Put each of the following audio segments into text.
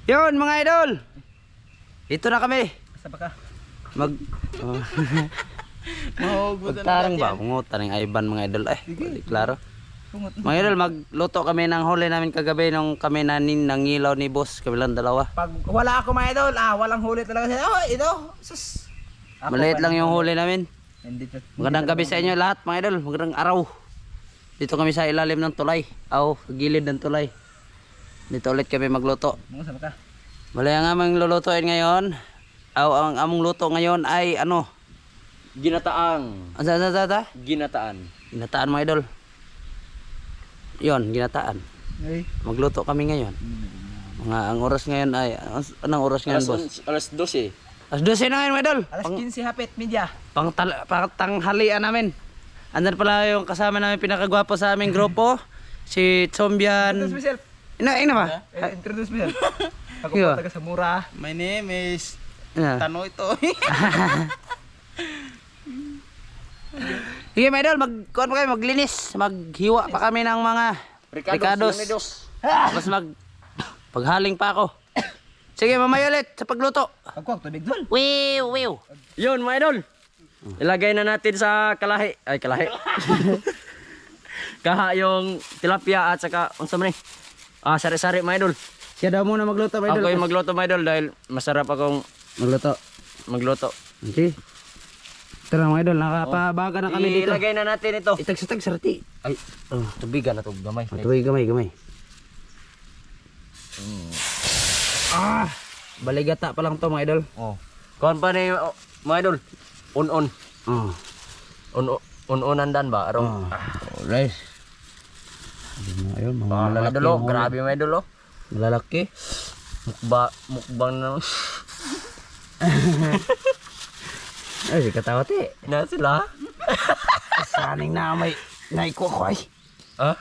Yun mga idol. Dito na kami. Asa ba ka? Magtarang ba? Pungutan ng Ivan mga idol. Hindi klaro. Mga idol, magluto kami ng huli namin kagabi nung kami nangilaw ni boss. Kabilang dalawa. Pag wala ako mga idol, walang huli talaga sila. Oh, ito. Sus. Maliit lang yung huli namin. Magandang gabi sa inyo lahat mga idol. Magandang araw. Dito kami sa ilalim ng tulay. Gilid ng tulay. Dito ulit kami magluto. Bali ang aming lulutuin ngayon. Ang among luto ngayon ay ano? Ginataang. Ginataan. Ginataan mga idol. Yon, ginataan. Magluto kami ngayon. Ang oras ngayon ay anong oras ngayon, boss? Alas 12. Alas 12 na ngayon mga idol. Alas 15 hapit, media. Tanghalian namin. Andun pala yung kasama namin pinakagwapo sa aming grupo. Si Chombian. Introduce myself. Ina ba? Introduce myself. Ako Yo. po taga Samura. My name is Tano ito. Sige mga idol, maglinis. Maghiwa pa kami ng mga ricados. Tapos paghaling pa ako. Sige, mamaya ulit sa pagluto. Pagkuwag, tubig doon. Wiw. Yun mga idol. Ilagay na natin sa kalahi. Ay, kalahi. Kaha yung tilapia at saka unsa man ni? Sari-sari mga idol. Siya daw muna magluto mga idol. Ako yung magluto mga idol dahil masarap akong magluto. Okay. Ito na mga idol, nakapabaga na kami dito. Ilagay na natin ito. Itag-satag sarati. Ay, tubigan na to, gamay. Gamay. Baligata pa lang to mga idol. Kuan pa ni mga idol. Un-un. Un-unandan ba? Arong. Alright. Ayun, mga Mga malalaki. idol, grabe mga idol. Malalaki. Mukbang na. Ay, si katawati. Na sila. Saning na may naikukoy. Ha?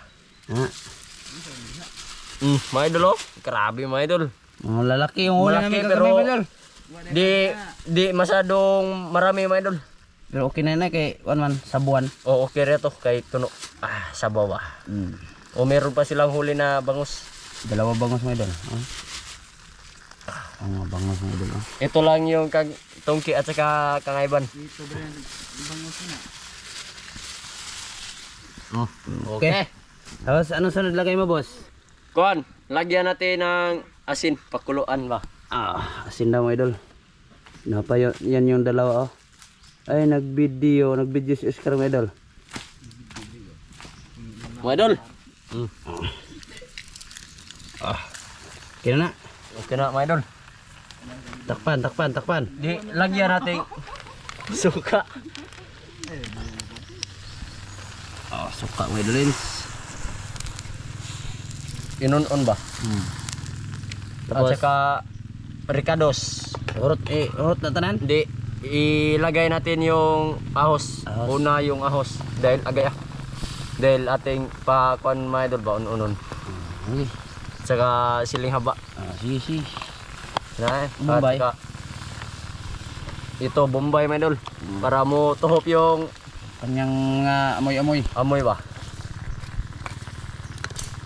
Mga idol, grabe mga idol. Mga lalaki yung huli Malaki, namin pero kagabi mga idol. Di masyadong marami mga idol. Pero okay na kay man sa buwan. Okay rin to kay tuno. Sabaw ba? O meron pa silang huli na bangus. Dalawa bangos mga idol. Ang bangos mga idol. Ito lang yung tungki at saka kangayban. Okay. Tapos ano sunod lagay mo, boss? Kuan, lagyan natin ng asin, pakuluan ba? Asin daw mga idol. Yan yung dalawa Ay, nag-video si Oscar mga idol. Mga idol. Kaya na. Okay na mga idol. Takpan. Di lagyan natin suka. Suka mga idol. Inunon ba? Tapos, At saka ricados. urot na tanan. Di ilagay natin yung ahos. Una yung ahos dahil dahil ating pa kuan mga idol ba unon. Okay. At saka siling haba. Sige. Na, Bombay. At saka, ito Bombay mga idol. Para mo tuhop yung Kanyang amoy-amoy. amoy ba.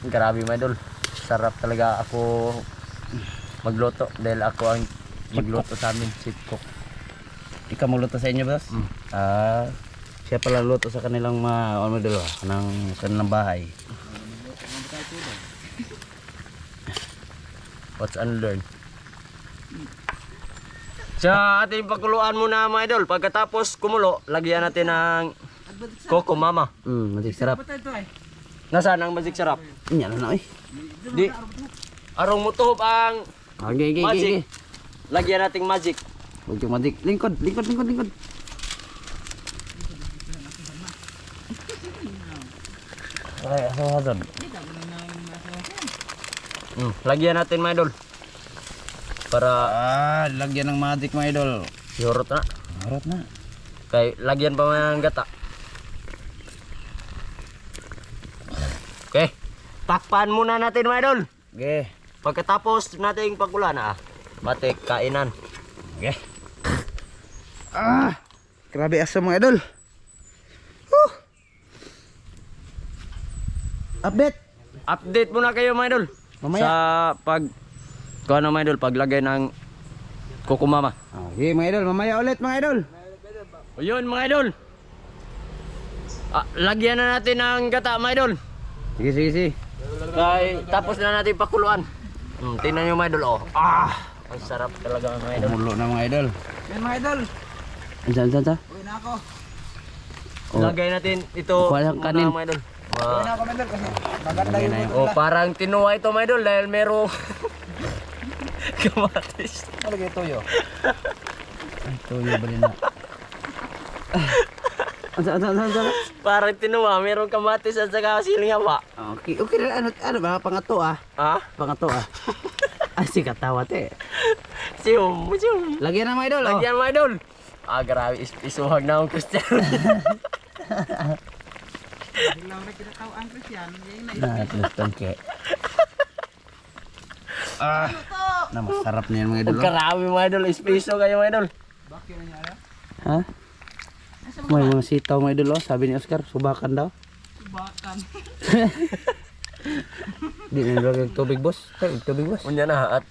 Grabe mga idol. Sarap talaga ako magluto dahil ako ang magluto sa amin, chef cook. Ikaw magluto sa inyo, boss? Siya pala luto sa kanilang ano dalawa, kanilang bahay. What's unlearned? Sa ating pakuluan muna mga idol. Pagkatapos kumulo, lagyan natin ng Coco Mama. Magic sarap. Nasaan ang magic sarap? Yan na Di. Arong mo tuhop ang Okay. magic. Lagyan nating magic. Huwag yung magic. Lingkod. Ay, asawasan. Lagyan natin mga idol. Para Lagyan ng magic mga idol. yorot na. Harap na. Kay lagyan pa mga gata. Okay. Takpan muna natin mga idol. Okay. Pagkatapos nating pakulan batik kainan. Okay. Grabe asam mga idol. Update. Update muna kayo mga idol. Mamaya. Sa pag Kung ano mga idol, paglagay ng kukumama. Okay mga idol, mamaya ulit mga idol. O yun mga idol. Lagyan na natin ng gata mga idol. Sige, sige, sige. Tapos na natin pakuluan. Tingnan nyo mga idol, oh. Ang sarap talaga mga idol. Kumulo na mga idol. Yan mga idol. Saan? Uwi na ako. Oh. Lagay natin ito Walang muna, kanin. mga idol. Uwi na ako mga idol kasi maganda yung luto Oh, nila. parang tinuwa ito mga idol dahil merong kamatis. Ano lagay toyo? Ay, tuyo ba rin na? Saan? Parang tinuwa, merong kamatis at saka siling hawa. Okay, okay na. Ano ba? Pangato ah. Ha? Pangato ah. Ay, si katawat eh. Siyum. Lagyan na mga idol. Lagyan mga idol. Grabe, isuhag na akong Christian. Biglang na kinataw ang Christian. Yan na Natin ke. Na masarap niyan mga idol. Grabe mga idol, espresso kayo mga idol. Bakit na niya? Ha? May mga sitaw mga idol. Sabi ni Oscar, subakan daw. Subakan. Di na nilagay tubig boss. Tubig boss. Unya na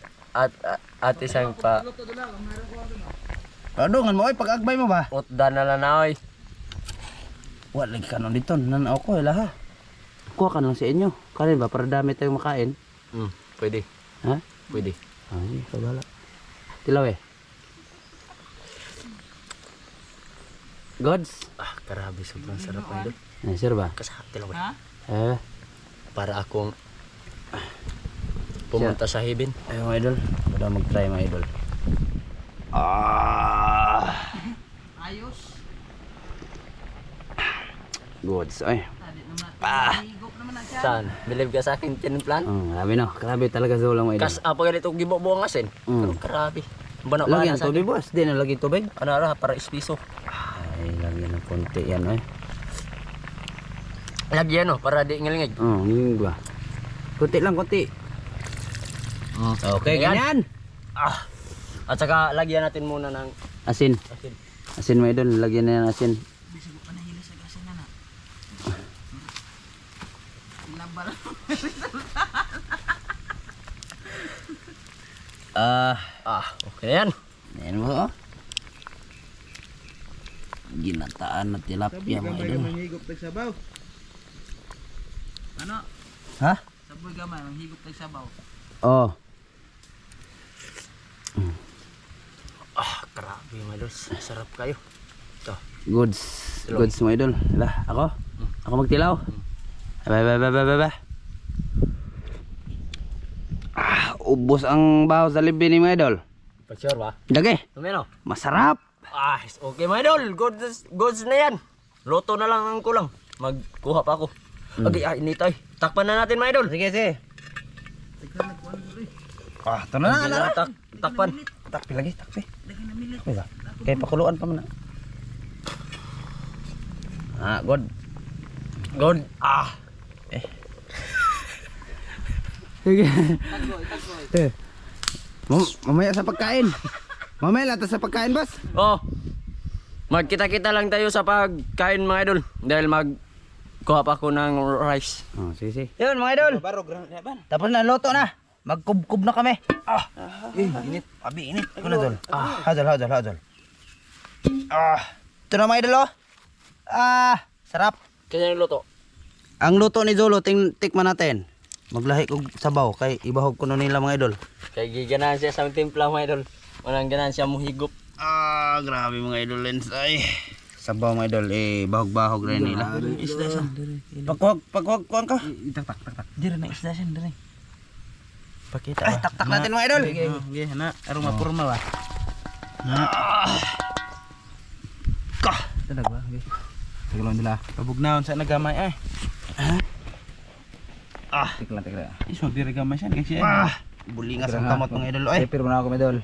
at isang pa Luto doon lang. Mayroon ko ano na. Adungan mo ay pag-agbay mo ba? utdan na lang na oy. Wala lagi kanon dito. Nanaw ko ha. Kuha ka lang sa inyo. Kanin ba para dami tayong makain? Pwede. Ha? Pwede. Ay, kabala. Tilaw eh. Gods. Grabe, sobrang sarap mga idol. Ay, sir ba? Kasahati lang Ha? para akong pumunta sa heaven. Ay, mga idol. Pada mag-try mga idol. Ayos. Gods. Ay. Tadi naman. Higop naman na siya. Saan? Believe ka sa akin, tiniplan? Grabe no. Grabe talaga sa ulang mga idol. Apa ganito gibo-buong asin? Pero grabe. Bana Lagyan tubig boss. Di na lagi tubig. Ano para espresso. Ay, lagyan ng konti yan ay. Lagyan para di ngilingig. Ngingig ba? Konti lang, konti. Okay, ganyan. At saka lagyan natin muna ng Asin. asin. Asin mga idol. Lagyan na ng asin. Bisigo pa nahili sa gasin na na. Labal. Okay yan. Ayan mo oh. Ginataan na tilapia mga idol. Manghigop tag sabaw. Ano? Ha? Saboy gamay, manghigop tag sabaw. Oh. Grabe mga idol. Sarap kayo. Ito. Goods. Tilong. Goods mga idol. Hala, ako? Ako magtilaw? Ba. Ubos ang baho sa libi ni mga idol. For sure ba? Lagi. Tumino. Masarap. Okay mga idol. Goods na yan. Loto na lang ang kulang. Magkuha pa ako. Okay, initay. Takpan na natin mga idol. Sige, sige. Tignan nagkuhan ko rin. Ito na. Takpan. Takpi lagi, takpi. Lagi na milit. Takpi ba? Kaya pakuluan pa man na. Good. Good. Sige. Tagboy. Mamaya sa pagkain. Mamaya lata sa pagkain, boss. Magkita-kita lang tayo sa pagkain mga idol. Dahil magkuha pa ako ng rice. Sige. Yun mga idol. Barog ran ba? Tapos na, loto na. Magkubkub na kami. Init. Abi, init. Ano dol? Hadol. Ito na mga idol oh. Sarap. Kanya yung luto. Ang luto ni Zolo, tikman natin. Maglahi kog sabaw kay ibahog ko na nila mga idol. Kaya giganahan siya sa timpla mga idol. Walang ganahan siya muhigop. Grabe mga idol lens ay. Sabaw mga idol bahog-bahog rin nila. Isda siya. Pagwag kuan ka. Tak. Dire na isda siya dire. Pakita. Ay, taktak natin mga idol. Okay, na aroma purma ba? Talag ba? Okay. Tagalon nila. Pabugnaon sa nagamay ay. Tikla. Iso dire gamay siya kasi. Bulingas ang kamot mga idol ay. Pero na ako medol.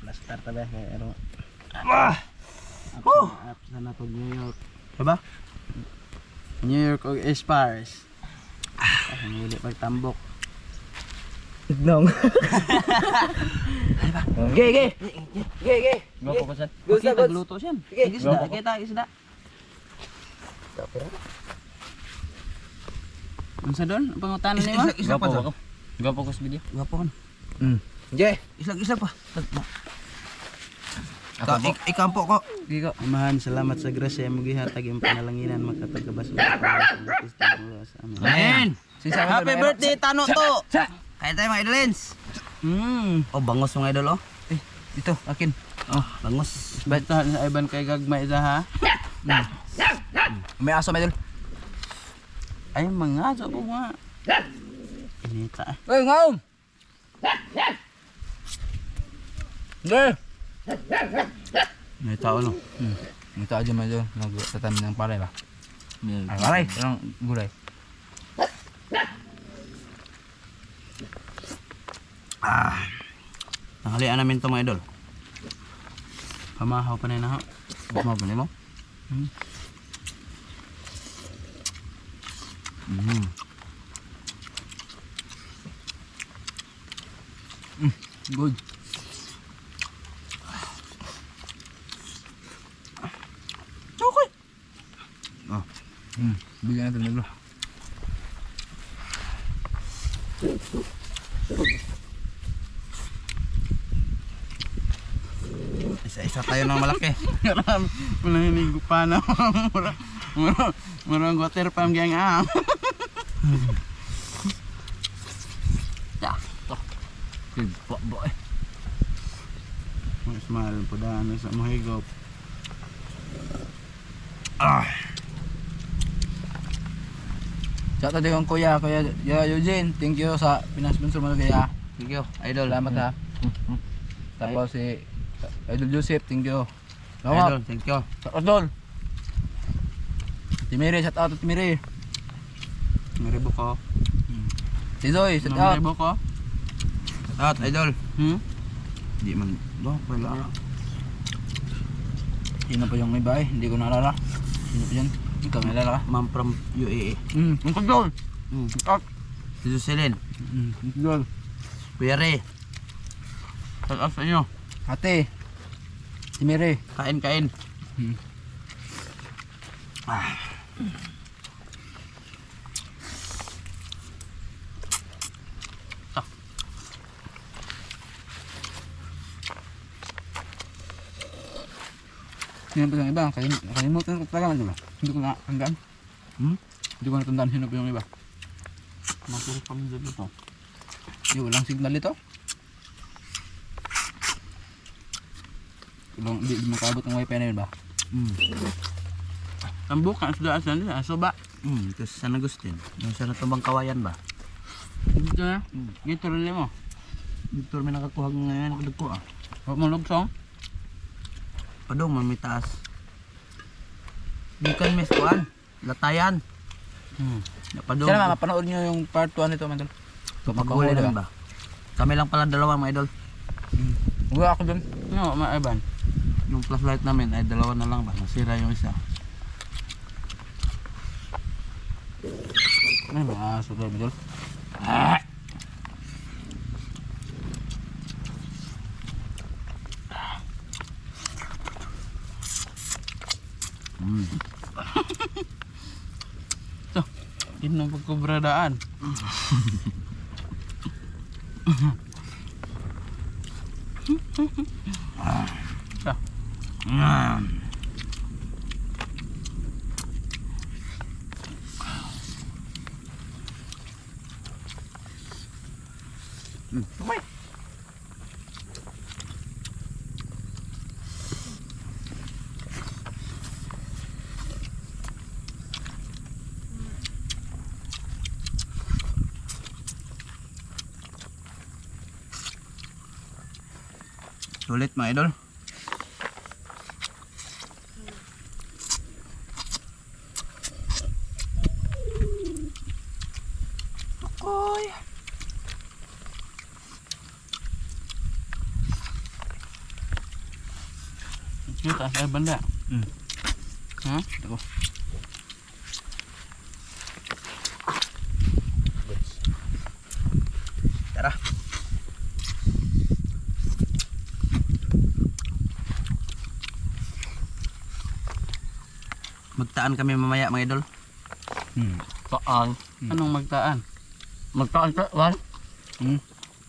Plastar ta ba kay aroma. Sana to New York. Diba? New York og Paris. Hindi pagtambok. Ignong. Ge. Gopo ko siya. Gusto tagluto siya. Isda, kita isda. Unsa doon? Pangutanan nimo? Gopo ko. Gwapo ko sa video. Gwapo kan. Je, Isag-isag pa. ikampo ko. Gigo. Amahan, salamat sa grasya mo gihatag yung panalanginan makatagabas mo sa amin. Amen. Happy birthday Tano to. Kaya tayo mga idolens. Oh, bangos mga idol oh. Dito, akin. Oh, bangos. Basta sa iban kay gagmay isa ha. May aso mga idol. Ay, mga aso ko nga. Inita. Ay, ngaom. Je. May tao no. May tao dyan medyo nagtatanim ng palay ba? Ay, palay. Anong gulay? Nanghalian namin ito mga idol. Pamahaw pa na yun ha. Pamahaw pa mo? Good. Okay. Bigyan natin nilo. Isa-isa tayo ng malaki. Manahinigo pa na. Murang water pam gyang am. Ya, to. Bo eh. Mas mahal po daan sa mahigop. Shout out din kuya Eugene. Thank you sa pinasponsor mo kaya. Thank you, idol. Salamat ha. Tapos si Idol Joseph, thank you. Idol, thank you. Idol. Timiri, shout out to Timiri. Maribo ko. Si Zoy, shout out. Maribo ko. Shout out, idol. Hindi man, wala. Sino pa yung iba eh? Hindi ko naalala. Sino pa yan? Ikaw naalala ka? Ma'am from UAE. Ang kagol! Shout out! Si Jocelyn. Ang kagol! Kuya Ray. Shout out sa inyo. Ate! Timiri. Kain. Sino pa yung iba? Kalimutan ko talaga diba? Hindi ko natandaan. Hindi ko natandaan sino pa yung iba. Masuro pa mo dito. Yung walang signal ito. Hindi makabot ang wifi na yun ba? Ang bukan sudah asan nila, soba. Ito sa San Agustin. Yung sa natubang kawayan ba? Dito na. Dito rin mo. Dito rin nakakuha ngayon kadagko ah. Huwag mong lugsong. Padong may taas. Bikon mes kuan, latayan. Padong. Sana mapanood nyo yung part 1 nito, Mandol. Pagkahuli lang ba? Kami lang pala dalawa mga idol. Huwag ako dun. No, maiban. Yung flashlight namin ay dalawa na lang ba? Nasira yung isa. Ano ba? Sugar, Mandol. So, yun ang pagkubradaan. Sulit mga idol. Oy. Ito, taas banda. Ha? Ito. Tara. Magtaan kami mamaya mga idol. Taan. Anong magtaan? Magtaan ka, Wan?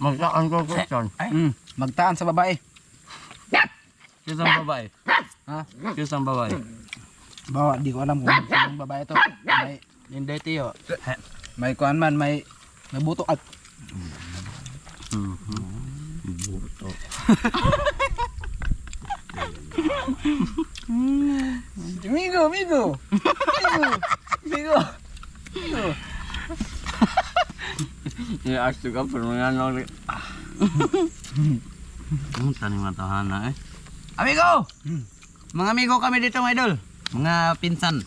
Magkaan ko question. Magtaan sa babae. Kisang babae. Ha? Kisang babae. Bawa, di ko alam kung sinong babae to. May, Hindi tiyo. may kuan man, may buto at. Buto. Migo, migo. Migo. I-ask ka pero mga ano. Taning matahana eh. Amigo! Mga amigo kami dito mga idol. Mga pinsan.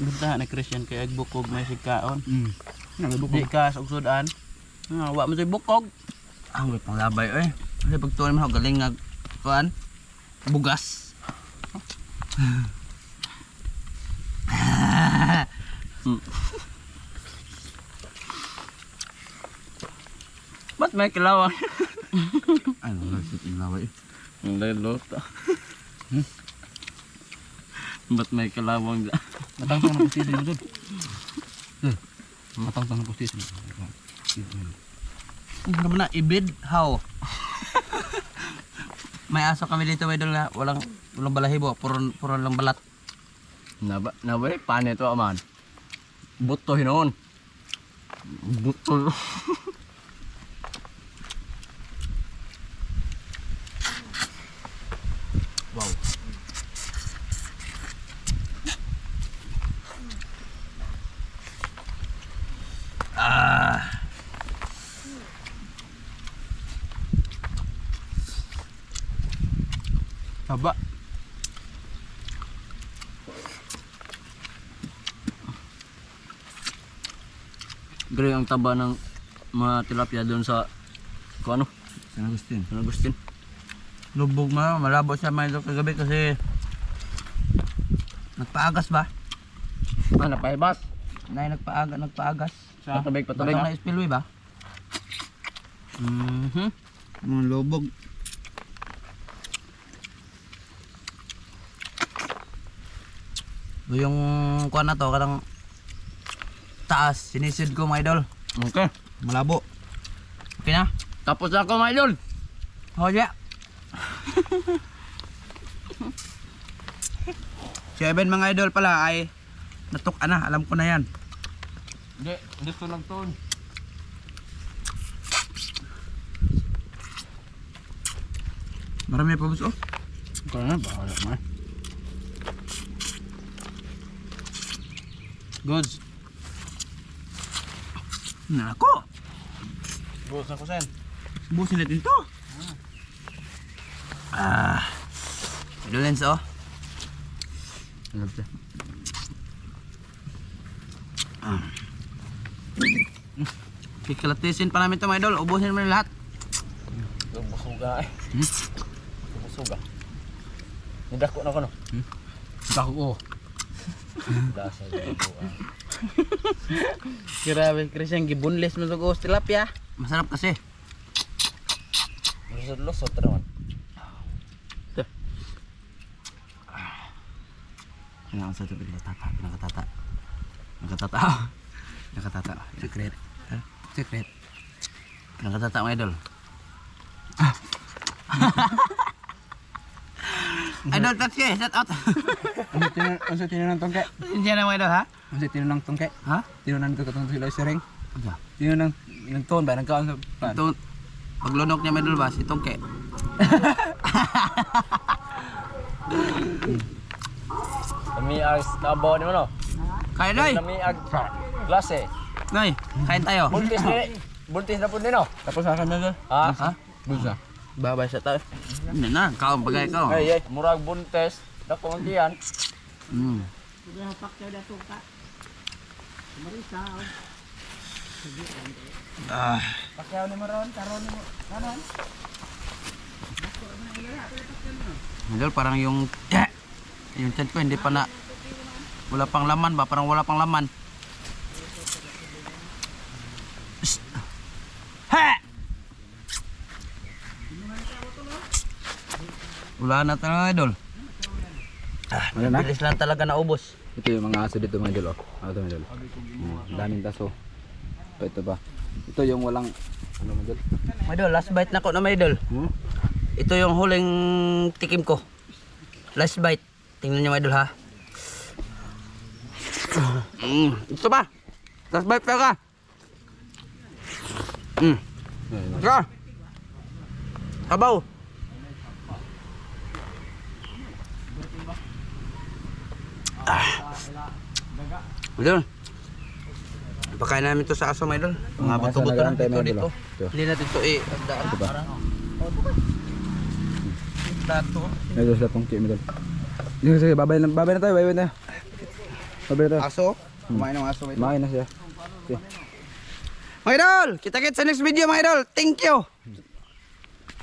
Benta na Christian kay agbukog may sigkaon. Di ka sa ugsudan. Wa mo say bukog. Ang may panglabay eh. Kasi pagtuon mo galing nga kuan. Bugas. Ba't may kilawang? Ay, wala sa tinlaway. Ang lelota. Ba't may kilawang dyan? Matangtang ng pustisin mo dun. Matangtang ng pustisin. Ano ba na? Ibid? How? May aso kami dito may idol nga. Walang balahibo. Puro lang balat. Naba paano ito aman? Buto hinoon. Buto. Wow. Haba. Grabe ang taba ng mga tilapia doon sa kung ano? San Agustin. San Agustin. Lubog na. Malabo siya may idol kagabi kasi nagpaagas ba? Ah, napaibas. Nagpaagas. Patubig, patubig. Batang na spillway ba? Mga lubog. Yung kuha na to, kadang taas, sinisid ko mga idol. Okay. Malabo. Okay na? Tapos na ako mga idol. Oh, yeah. Si Evan mga idol pala ay natuk na, alam ko na yan. Hindi, gusto lang to. Marami pa gusto. Kaya na, bahala mo. Goods. Nako. Bus ako sen. Busin natin to. Idolens oh. Kikalatisin pa namin ito mga idol. Ubusin naman lahat. Busuga eh. Busuga. Nidako na ko no. Dako ko. Dasa dito. Grabe, Christian, gibunless mo sa tilapia. Masarap kasi. Lusot naman. Kailangan sa tubig tata, nakatata. Nakatata. Secret. Secret. Nakatata mga idol. Idol touch ke, shout out. Ano sa tinunang tongke? Hindi na mga idol ha? Ano sa tinunang tongke? Ha? Tinunang ko katong sila sa ring. Ano? Tinunang ng ton ba nagkaon sa pan. Ito, paglunok niya mga idol ba, si Tongke. Namiag nabaw ni mo no. Kaya doy. Namiag klase. Doy, kain tayo. Buntis na po din no. Tapos sa kanila. Ha? Ha? Bulsa. Babay sa tayo. Hindi na, kaon pagay ka. Ay, murag buntes. Dako man diyan. Pakyaw ni mo ron, karon ni mo. Kanon. Idol, parang yung tiyan ko hindi pa na wala pang laman ba? Parang wala pang laman. Psst. Ha! Wala na talaga idol. Wala na? Bilis lang talaga naubos. Ito yung mga aso dito mga idol oh. Ito mga idol. Daming taso. Ito pa. Ito yung walang ano mga idol. Mga idol, last bite na ko na mga idol. Ito yung huling tikim ko. Last bite. Tingnan nyo mga idol ha. Ito pa. Last bite pa ka. Ka. Sabaw. Idol. Pakain namin to sa aso mga idol. Mga buto-buto na dito dito. Hindi natin to i-agdaan. Ito pa. Dato. Ito sa tong kim idol. Sige, babay na tayo, babay na. Babay na tayo. Aso. Kumain ng aso mga idol. Kumain na siya. Okay. Mga idol, kita-kits sa next video mga idol. Thank you.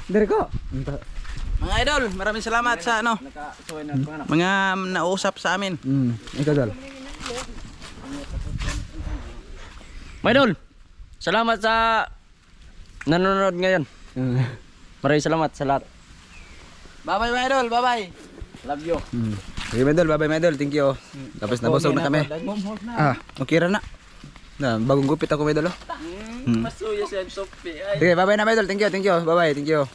Dari ko. Mga idol, maraming salamat sa ano. Mga nausap sa amin. Ikaw dal. Mga idol, salamat sa nanonood ngayon. Maraming salamat sa lahat. Bye-bye mga idol, bye-bye. Love you. Sige medal, babay medal, thank you. Tapos nabusog na kami. Okay ra na. Bagong gupit ako medal oh. Masuya siya ang sopi. Sige, babay na medal, thank you, bye-bye, thank you.